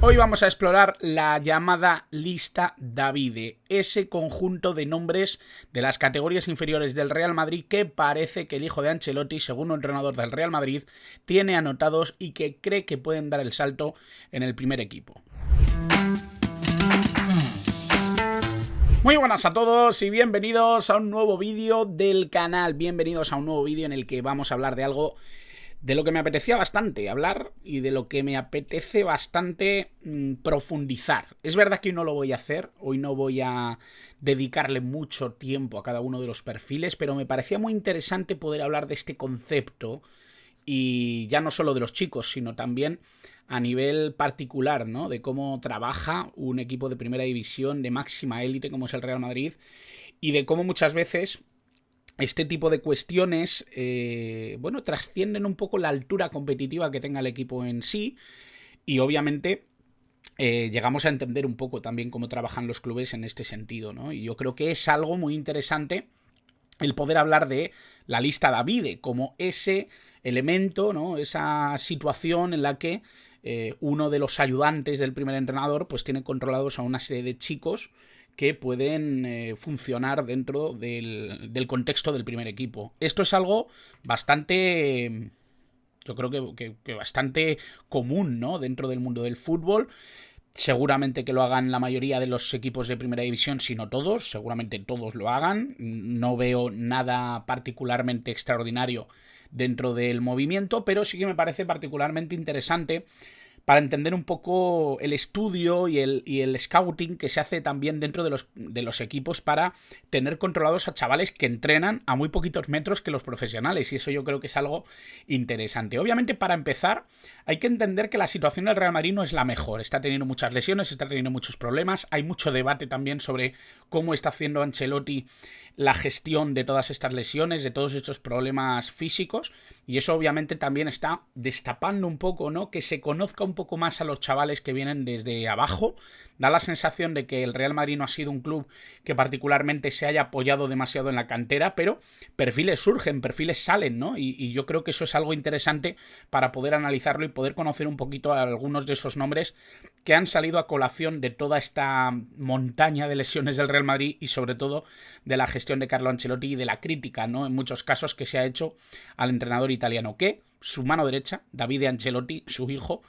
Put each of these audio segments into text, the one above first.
Hoy vamos a explorar la llamada lista Davide, ese conjunto de nombres de las categorías inferiores del Real Madrid que parece que el hijo de Ancelotti, segundo entrenador del Real Madrid, tiene anotados y que cree que pueden dar el salto en el primer equipo. Muy buenas a todos y bienvenidos a un nuevo vídeo del canal, bienvenidos a un nuevo vídeo en el que vamos a hablar de algo de lo que me apetecía bastante hablar y de lo que me apetece bastante profundizar. Es verdad que hoy no lo voy a hacer, hoy no voy a dedicarle mucho tiempo a cada uno de los perfiles, pero me parecía muy interesante poder hablar de este concepto y ya no solo de los chicos, sino también a nivel particular, ¿no? De cómo trabaja un equipo de primera división de máxima élite como es el Real Madrid y de cómo muchas veces este tipo de cuestiones, trascienden un poco la altura competitiva que tenga el equipo en sí y obviamente llegamos a entender un poco también cómo trabajan los clubes en este sentido, ¿no? Y yo creo que es algo muy interesante el poder hablar de la lista Davide como ese elemento, ¿no? Esa situación en la que uno de los ayudantes del primer entrenador pues tiene controlados a una serie de chicos que pueden funcionar dentro del contexto del primer equipo. Esto es algo bastante, yo creo que bastante común, ¿no? Dentro del mundo del fútbol. Seguramente que lo hagan la mayoría de los equipos de primera división, si no todos, seguramente todos lo hagan. No veo nada particularmente extraordinario dentro del movimiento, pero sí que me parece particularmente interesante para entender un poco el estudio y el scouting que se hace también dentro de los equipos para tener controlados a chavales que entrenan a muy poquitos metros que los profesionales, y eso yo creo que es algo interesante. Obviamente, para empezar, hay que entender que la situación del Real Madrid no es la mejor, está teniendo muchas lesiones, está teniendo muchos problemas, hay mucho debate también sobre cómo está haciendo Ancelotti la gestión de todas estas lesiones, de todos estos problemas físicos, y eso obviamente también está destapando un poco, ¿no? Que se conozca un poco más a los chavales que vienen desde abajo. Da la sensación de que el Real Madrid no ha sido un club que particularmente se haya apoyado demasiado en la cantera, pero perfiles surgen, perfiles salen, ¿no? Y yo creo que eso es algo interesante para poder analizarlo y poder conocer un poquito a algunos de esos nombres que han salido a colación de toda esta montaña de lesiones del Real Madrid y sobre todo de la gestión de Carlo Ancelotti y de la crítica, ¿no? En muchos casos que se ha hecho al entrenador italiano, que su mano derecha, Davide Ancelotti, su hijo,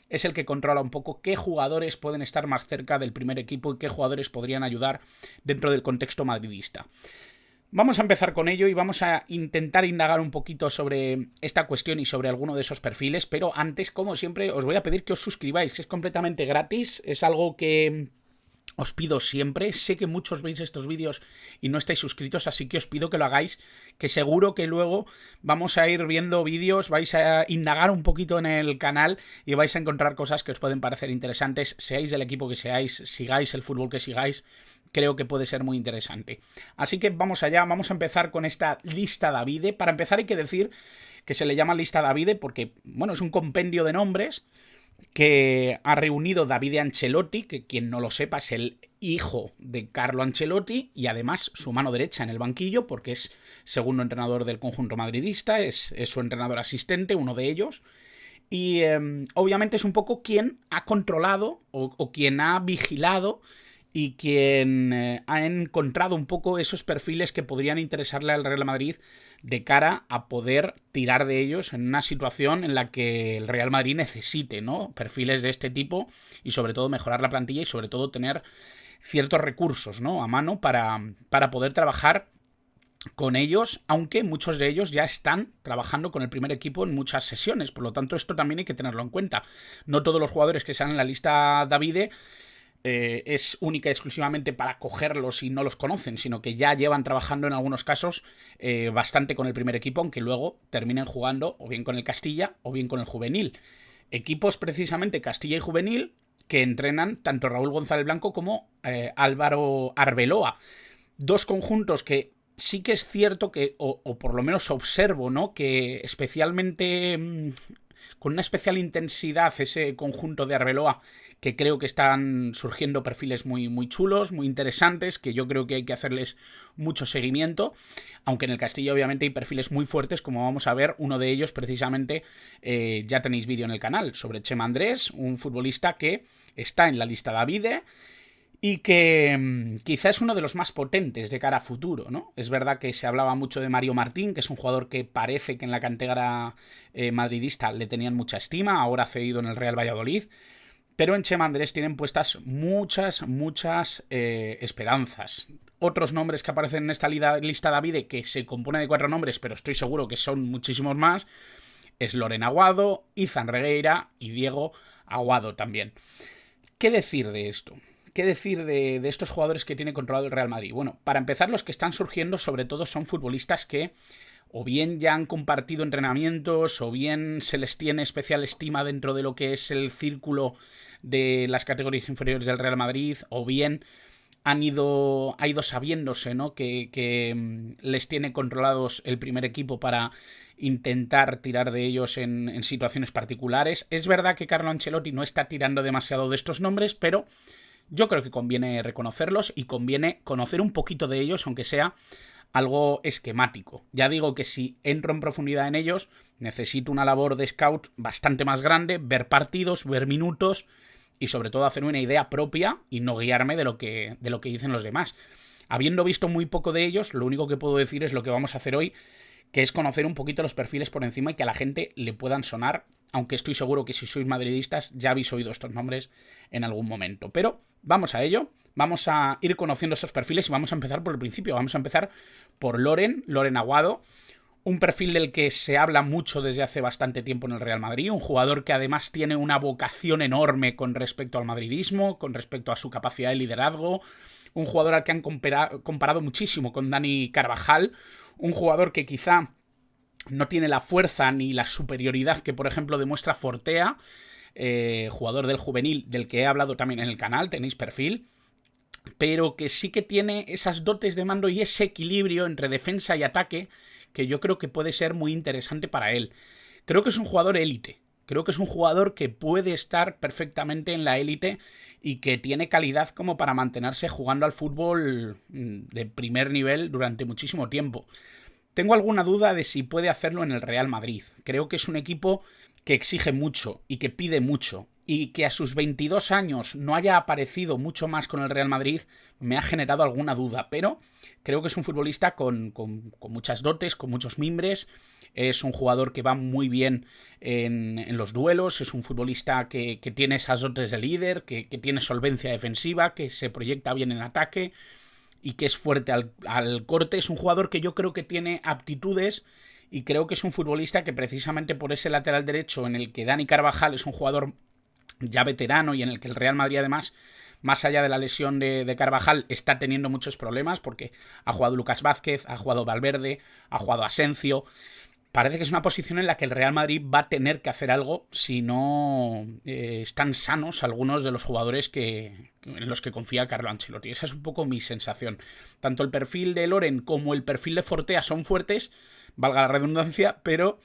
es el que controla un poco qué jugadores pueden estar más cerca del primer equipo y qué jugadores podrían ayudar dentro del contexto madridista. Vamos a empezar con ello y vamos a intentar indagar un poquito sobre esta cuestión y sobre alguno de esos perfiles, pero antes, como siempre, os voy a pedir que os suscribáis, que es completamente gratis, es algo que os pido siempre. Sé que muchos veis estos vídeos y no estáis suscritos, así que os pido que lo hagáis, que seguro que luego vamos a ir viendo vídeos, vais a indagar un poquito en el canal y vais a encontrar cosas que os pueden parecer interesantes, seáis del equipo que seáis, sigáis el fútbol que sigáis, creo que puede ser muy interesante. Así que vamos allá, vamos a empezar con esta lista Davide. Para empezar hay que decir que se le llama lista Davide porque, bueno, es un compendio de nombres que ha reunido Davide Ancelotti, que quien no lo sepa es el hijo de Carlo Ancelotti y además su mano derecha en el banquillo porque es segundo entrenador del conjunto madridista, es su entrenador asistente, uno de ellos, y obviamente es un poco quien ha controlado o quien ha vigilado y quien ha encontrado un poco esos perfiles que podrían interesarle al Real Madrid de cara a poder tirar de ellos en una situación en la que el Real Madrid necesite, ¿no? Perfiles de este tipo y sobre todo mejorar la plantilla y sobre todo tener ciertos recursos, ¿no? A mano para poder trabajar con ellos, aunque muchos de ellos ya están trabajando con el primer equipo en muchas sesiones, por lo tanto esto también hay que tenerlo en cuenta. No todos los jugadores que salen en la lista Davide es única y exclusivamente para cogerlos y no los conocen, sino que ya llevan trabajando en algunos casos bastante con el primer equipo, aunque luego terminen jugando o bien con el Castilla o bien con el Juvenil. Equipos precisamente Castilla y Juvenil que entrenan tanto Raúl González Blanco como Álvaro Arbeloa. Dos conjuntos que sí que es cierto que, o por lo menos observo, ¿no? Que especialmente con una especial intensidad ese conjunto de Arbeloa, que creo que están surgiendo perfiles muy, muy chulos, muy interesantes, que yo creo que hay que hacerles mucho seguimiento, aunque en el Castilla obviamente hay perfiles muy fuertes, como vamos a ver, uno de ellos precisamente ya tenéis vídeo en el canal, sobre Chema Andrés, un futbolista que está en la lista Davide, y que quizá es uno de los más potentes de cara a futuro, ¿no? Es verdad que se hablaba mucho de Mario Martín, que es un jugador que parece que en la cantera madridista le tenían mucha estima, ahora cedido en el Real Valladolid, pero en Chema Andrés tienen puestas muchas esperanzas. Otros nombres que aparecen en esta lista Davide, que se compone de 4 nombres, pero estoy seguro que son muchísimos más, es Loren Aguado, Izan Regueira y Diego Aguado también. ¿Qué decir de esto? ¿Qué decir de estos jugadores que tiene controlado el Real Madrid? Bueno, para empezar, los que están surgiendo sobre todo son futbolistas que o bien ya han compartido entrenamientos, o bien se les tiene especial estima dentro de lo que es el círculo de las categorías inferiores del Real Madrid, o bien ha ido sabiéndose, ¿no?, que les tiene controlados el primer equipo para intentar tirar de ellos en situaciones particulares. Es verdad que Carlo Ancelotti no está tirando demasiado de estos nombres, pero yo creo que conviene reconocerlos y conviene conocer un poquito de ellos, aunque sea algo esquemático. Ya digo que si entro en profundidad en ellos, necesito una labor de scout bastante más grande, ver partidos, ver minutos y sobre todo hacer una idea propia y no guiarme de lo que dicen los demás. Habiendo visto muy poco de ellos, lo único que puedo decir es lo que vamos a hacer hoy, que es conocer un poquito los perfiles por encima y que a la gente le puedan sonar, aunque estoy seguro que si sois madridistas ya habéis oído estos nombres en algún momento. Pero vamos a ello, vamos a ir conociendo esos perfiles y vamos a empezar por el principio. Vamos a empezar por Loren Aguado, un perfil del que se habla mucho desde hace bastante tiempo en el Real Madrid, un jugador que además tiene una vocación enorme con respecto al madridismo, con respecto a su capacidad de liderazgo, un jugador al que han comparado muchísimo con Dani Carvajal, un jugador que quizá no tiene la fuerza ni la superioridad que, por ejemplo, demuestra Fortea, jugador del juvenil, del que he hablado también en el canal, tenéis perfil, pero que sí que tiene esas dotes de mando y ese equilibrio entre defensa y ataque que yo creo que puede ser muy interesante para él. Creo que es un jugador élite. Creo que es un jugador que puede estar perfectamente en la élite y que tiene calidad como para mantenerse jugando al fútbol de primer nivel durante muchísimo tiempo. Tengo alguna duda de si puede hacerlo en el Real Madrid. Creo que es un equipo que exige mucho y que pide mucho. Y que a sus 22 años no haya aparecido mucho más con el Real Madrid me ha generado alguna duda. Pero creo que es un futbolista con muchas dotes, con muchos mimbres. Es un jugador que va muy bien en los duelos. Es un futbolista que tiene esas dotes de líder, que tiene solvencia defensiva, que se proyecta bien en ataque y que es fuerte al corte. Es un jugador que yo creo que tiene aptitudes y creo que es un futbolista que precisamente por ese lateral derecho en el que Dani Carvajal es un jugador ya veterano y en el que el Real Madrid además, más allá de la lesión de Carvajal, está teniendo muchos problemas porque ha jugado Lucas Vázquez, ha jugado Valverde, ha jugado Asencio. Parece que es una posición en la que el Real Madrid va a tener que hacer algo si no están sanos algunos de los jugadores en los que confía Carlo Ancelotti. Esa es un poco mi sensación. Tanto el perfil de Loren como el perfil de Fortea son fuertes, valga la redundancia, pero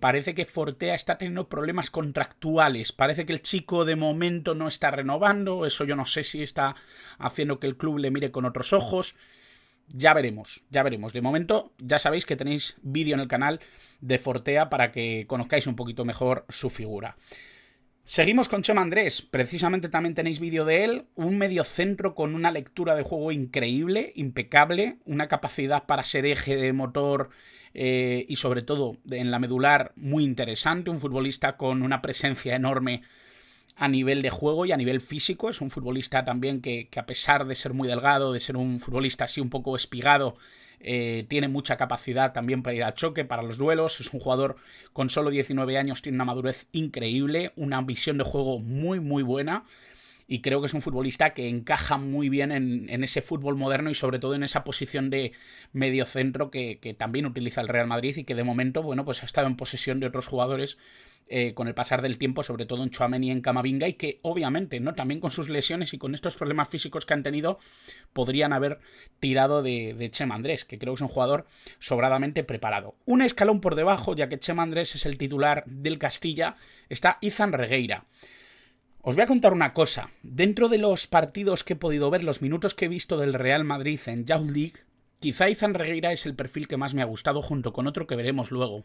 parece que Fortea está teniendo problemas contractuales. Parece que el chico de momento no está renovando. Eso yo no sé si está haciendo que el club le mire con otros ojos. Ya veremos, ya veremos. De momento ya sabéis que tenéis vídeo en el canal de Fortea para que conozcáis un poquito mejor su figura. Seguimos con Chema Andrés, precisamente también tenéis vídeo de él, un mediocentro con una lectura de juego increíble, impecable, una capacidad para ser eje de motor y sobre todo en la medular muy interesante, un futbolista con una presencia enorme a nivel de juego y a nivel físico. Es un futbolista también que a pesar de ser muy delgado, de ser un futbolista así un poco espigado, tiene mucha capacidad también para ir al choque, para los duelos. Es un jugador con solo 19 años, tiene una madurez increíble, una visión de juego muy muy buena y creo que es un futbolista que encaja muy bien en ese fútbol moderno y sobre todo en esa posición de mediocentro que también utiliza el Real Madrid y que de momento, bueno, pues ha estado en posesión de otros jugadores con el pasar del tiempo, sobre todo en Tchouaméni y en Camavinga, y que obviamente, ¿no?, también con sus lesiones y con estos problemas físicos que han tenido, podrían haber tirado de Chema Andrés, que creo que es un jugador sobradamente preparado. Un escalón por debajo, ya que Chema Andrés es el titular del Castilla, está Izan Regueira. Os voy a contar una cosa. Dentro de los partidos que he podido ver, los minutos que he visto del Real Madrid en Youth League, quizá Izan Regueira es el perfil que más me ha gustado, junto con otro que veremos luego.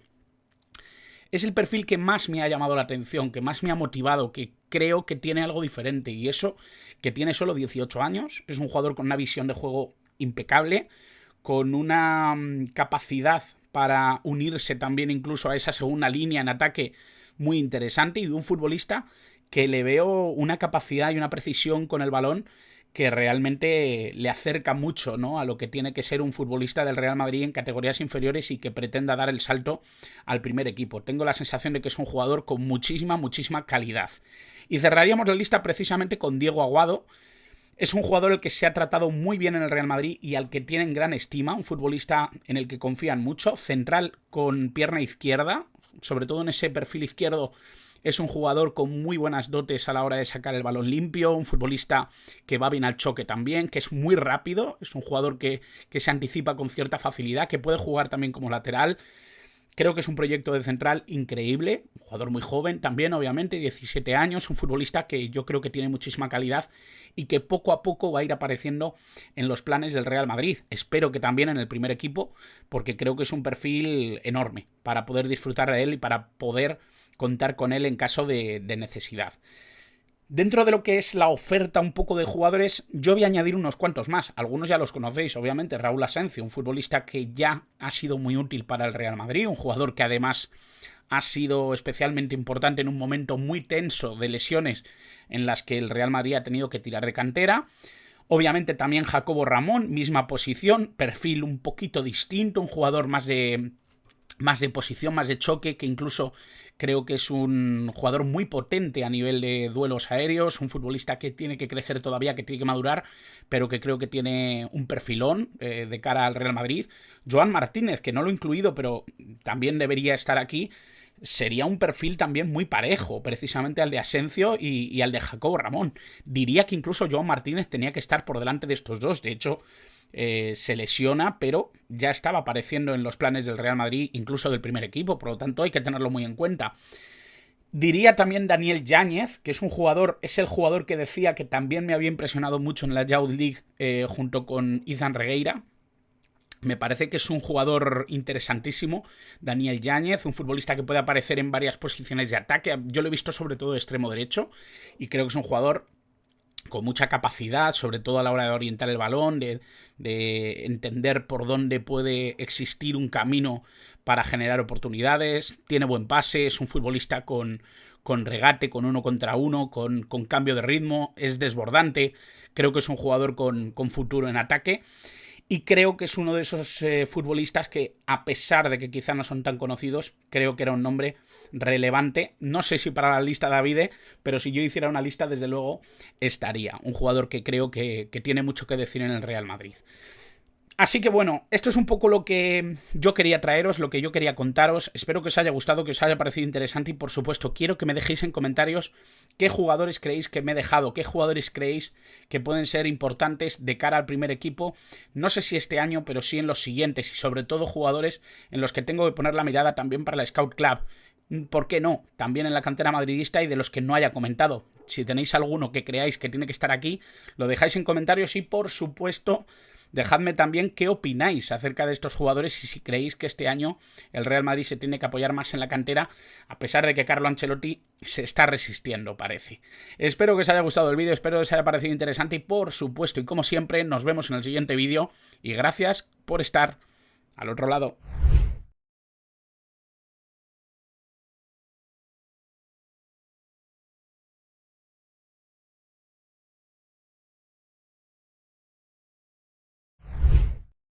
Es el perfil que más me ha llamado la atención, que más me ha motivado, que creo que tiene algo diferente. Y eso, que tiene solo 18 años, es un jugador con una visión de juego impecable, con una capacidad para unirse también incluso a esa segunda línea en ataque muy interesante, y de un futbolista que le veo una capacidad y una precisión con el balón que realmente le acerca mucho, ¿no?, a lo que tiene que ser un futbolista del Real Madrid en categorías inferiores y que pretenda dar el salto al primer equipo. Tengo la sensación de que es un jugador con muchísima calidad. Y cerraríamos la lista precisamente con Diego Aguado. Es un jugador el que se ha tratado muy bien en el Real Madrid y al que tienen gran estima, un futbolista en el que confían mucho, central con pierna izquierda, sobre todo en ese perfil izquierdo. Es un jugador con muy buenas dotes a la hora de sacar el balón limpio, un futbolista que va bien al choque también, que es muy rápido, es un jugador que se anticipa con cierta facilidad, que puede jugar también como lateral. Creo que es un proyecto de central increíble, un jugador muy joven también, obviamente, 17 años, un futbolista que yo creo que tiene muchísima calidad y que poco a poco va a ir apareciendo en los planes del Real Madrid. Espero que también en el primer equipo, porque creo que es un perfil enorme para poder disfrutar de él y para poder contar con él en caso de necesidad. Dentro de lo que es la oferta un poco de jugadores, yo voy a añadir unos cuantos más. Algunos ya los conocéis, obviamente. Raúl Asencio, un futbolista que ya ha sido muy útil para el Real Madrid, un jugador que además ha sido especialmente importante en un momento muy tenso de lesiones en las que el Real Madrid ha tenido que tirar de cantera. Obviamente también Jacobo Ramón, misma posición, perfil un poquito distinto, un jugador más de posición, más de choque, que incluso creo que es un jugador muy potente a nivel de duelos aéreos, un futbolista que tiene que crecer todavía, que tiene que madurar, pero que creo que tiene un perfilón de cara al Real Madrid. Joan Martínez, que no lo he incluido, pero también debería estar aquí, sería un perfil también muy parejo, precisamente al de Asencio y al de Jacobo Ramón. Diría que incluso Joan Martínez tenía que estar por delante de estos dos. De hecho, se lesiona, pero ya estaba apareciendo en los planes del Real Madrid, incluso del primer equipo, por lo tanto hay que tenerlo muy en cuenta. Diría también Daniel Yáñez, que es el jugador que decía que también me había impresionado mucho en la Youth League junto con Izan Regueira. Me parece que es un jugador interesantísimo, Daniel Yáñez, un futbolista que puede aparecer en varias posiciones de ataque. Yo lo he visto sobre todo de extremo derecho y creo que es un jugador con mucha capacidad, sobre todo a la hora de orientar el balón, de entender por dónde puede existir un camino para generar oportunidades. Tiene buen pase, es un futbolista con regate, con 1 contra 1, con cambio de ritmo, es desbordante. Creo que es un jugador con futuro en ataque. Y creo que es uno de esos futbolistas que, a pesar de que quizá no son tan conocidos, creo que era un nombre relevante. No sé si para la lista Davide, pero si yo hiciera una lista, desde luego estaría. Un jugador que creo que tiene mucho que decir en el Real Madrid. Así que bueno, esto es un poco lo que yo quería traeros, lo que yo quería contaros. Espero que os haya gustado, que os haya parecido interesante y por supuesto quiero que me dejéis en comentarios qué jugadores creéis que me he dejado, qué jugadores creéis que pueden ser importantes de cara al primer equipo. No sé si este año, pero sí en los siguientes y sobre todo jugadores en los que tengo que poner la mirada también para la Scout Club. ¿Por qué no? También en la cantera madridista y de los que no haya comentado. Si tenéis alguno que creáis que tiene que estar aquí, lo dejáis en comentarios y por supuesto dejadme también qué opináis acerca de estos jugadores y si creéis que este año el Real Madrid se tiene que apoyar más en la cantera, a pesar de que Carlo Ancelotti se está resistiendo, parece. Espero que os haya gustado el vídeo, espero que os haya parecido interesante y por supuesto, y como siempre, nos vemos en el siguiente vídeo y gracias por estar al otro lado.